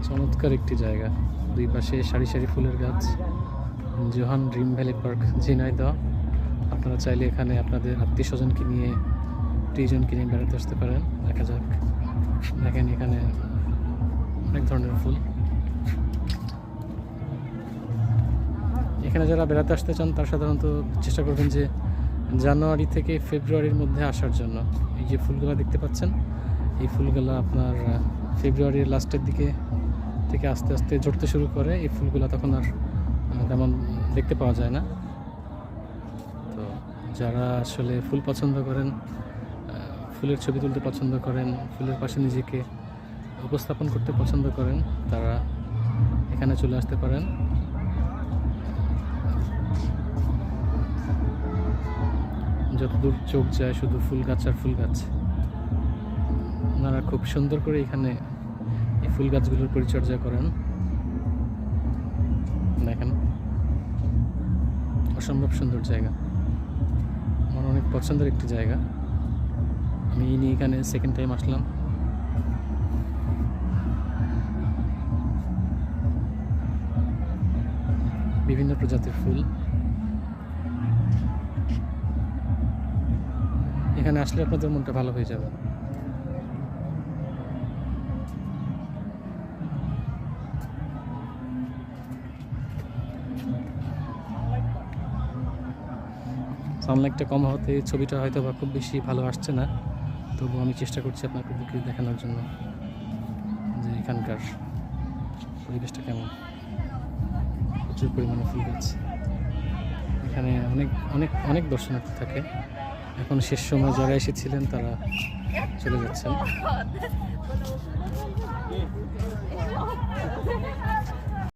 চমৎকার একটি জায়গা, দুই পাশে সারি সারি ফুলের গাছ। Johan dream valley park, Jhenaidah. আপনারা চাইলে এখানে আপনাদের আত্মীয় স্বজনকে নিয়ে, প্রিয়জনকে নিয়ে বেড়াতে আসতে পারেন। দেখা যাক, দেখেন এখানে অনেক ধরনের ফুল। এখানে যারা বেড়াতে আসতে চান তারা সাধারণত চেষ্টা করবেন যে জানুয়ারি থেকে ফেব্রুয়ারির মধ্যে আসার জন্য। এই যে ফুলগুলো দেখতে পাচ্ছেন, এই ফুলগুলো আপনার ফেব্রুয়ারির লাস্টের দিকে থেকে আস্তে আস্তে ঝরতে শুরু করে। এই ফুলগুলো তখন আর তেমন দেখতে পাওয়া যায় না। তো যারা আসলে ফুল পছন্দ করেন, ফুলের ছবি তুলতে পছন্দ করেন, ফুলের পাশে নিজেকে উপস্থাপন করতে পছন্দ করেন, তারা এখানে চলে আসতে পারেন। যতদূর চোখ যায় শুধু ফুল গাছ আর ফুল গাছ। ওনারা খুব সুন্দর করে এখানে এই ফুল গাছগুলোর পরিচর্যা করেন। দেখেন, অসম্ভব সুন্দর জায়গা, আমার অনেক পছন্দের একটি জায়গা। আমি এই নিয়ে এখানে সেকেন্ড টাইম আসলাম। বিভিন্ন প্রজাতির ফুল। এখানে আসলে আপনাদের মনটা ভালো হয়ে যাবে। সানলাইটটা কম হতে ছবিটা হয়তো বা খুব বেশি ভালো আসছে না, তবু আমি চেষ্টা করছি আপনাদেরকে দেখানোর জন্য যে এখানকার পরিবেশটা কেমন। প্রচুর পরিমাণে ফুল গাছ। এখানে অনেক অনেক অনেক দর্শনার্থী থাকে। এখন শেষ সময় যারা এসেছিলেন তারা চলে যাচ্ছেন।